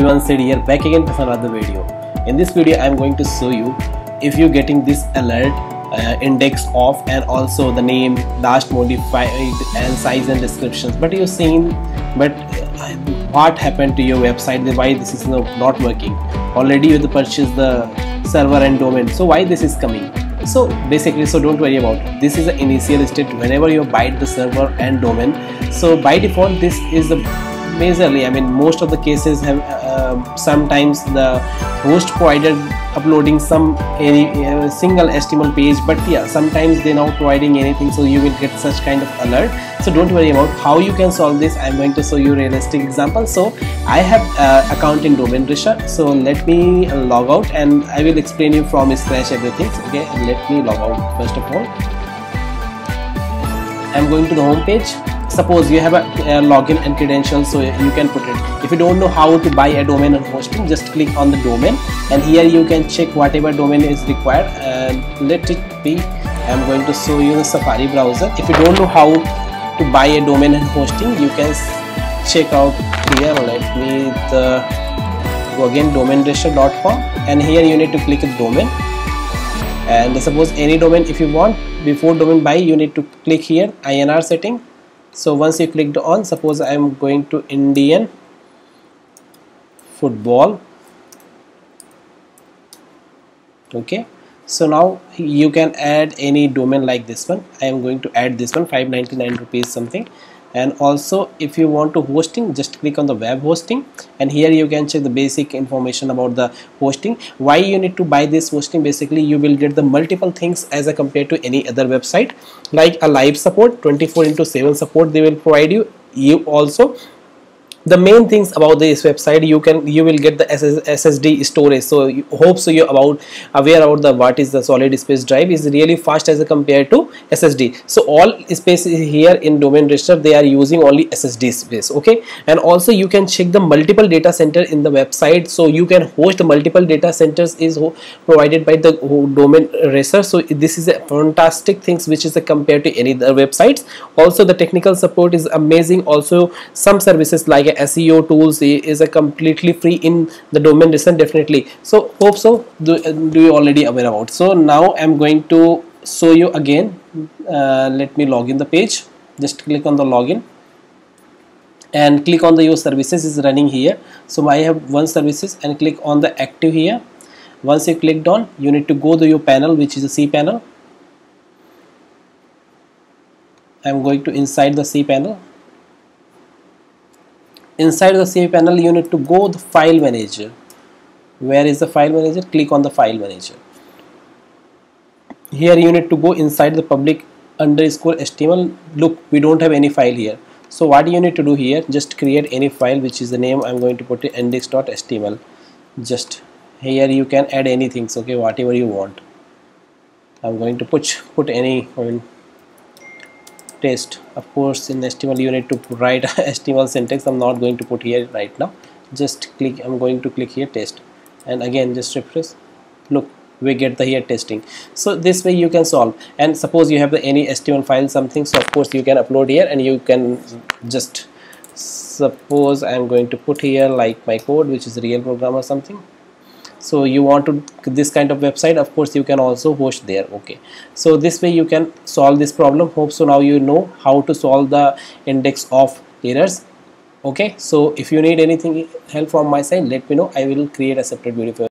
everyone, Sid here, back again with another video. In this video I am going to show you if you getting this alert index off and also the name last modified and size and descriptions, but you've seen what happened to your website, why this is not working. Already you purchased the server and domain, so why this is coming? So basically, so don't worry about it. This is the initial state whenever you buy the server and domain. So by default this is the majorly, I mean most of the cases have sometimes the host provider uploading some single HTML page, but yeah, sometimes they now providing anything, so you will get such kind of alert. So don't worry about how you can solve this. I'm going to show you realistic example. So I have account in Domainrisher, so let me log out and I will explain you from scratch everything. Okay, let me log out first of all. I'm going to the home page. Suppose you have a login and credentials, so you can put it. If you don't know how to buy a domain and hosting, just click on the domain and here you can check whatever domain is required and let it be. I'm going to show you the Safari browser. If you don't know how to buy a domain and hosting, you can check out here. Let me go again, domainrisher.com, and here you need to click a domain, and suppose any domain if you want. Before domain buy, you need to click here INR setting. So once you clicked on, suppose I am going to Indian football. Okay, so now you can add any domain like this one. I am going to add this one, 599 rupees something. And also if you want to hosting, just click on the web hosting and here you can check the basic information about the hosting. Why you need to buy this hosting? Basically you will get the multiple things as a compared to any other website, like a live support, 24/7 support they will provide you. You also, the main things about this website, you will get the SSD storage. So you hope so you're aware about the what is the solid space drive is really fast as compared to SSD. So all space here in Domainrisher they are using only SSD space. Okay, and also you can check the multiple data center in the website, so you can host multiple data centers is provided by the Domainrisher. So this is a fantastic things which is compared to any other websites. Also the technical support is amazing. Also some services like SEO tools is a completely free in the Domainrisher definitely. So hope so do you already aware about. So now I'm going to show you again. Let me log in the page. Just click on the login and click on the your services is running here. So I have one services and click on the active here. Once you clicked on, you need to go to your panel, which is a C panel. I'm going to inside the C panel. Inside the C panel you need to go the file manager. Where is the file manager? Click on the file manager. Here you need to go inside the public underscore HTML. Look, we don't have any file here. So what you need to do here, just create any file which is the name. I'm going to put it index.html. Just here you can add anything, okay, whatever you want. I'm going to put any test. Of course in HTML you need to write HTML syntax. I'm not going to put here right now. Just click, I'm going to click here test and again just refresh. Look, we get the here testing. So this way you can solve. And suppose you have any HTML file something, so of course you can upload here and you can just, suppose I'm going to put here like my code which is real program or something. So you want to this kind of website, of course you can also host there. Okay, so this way you can solve this problem. Hope so now you know how to solve the index of errors. Okay, so if you need anything help from my side, let me know. I will create a separate video for you.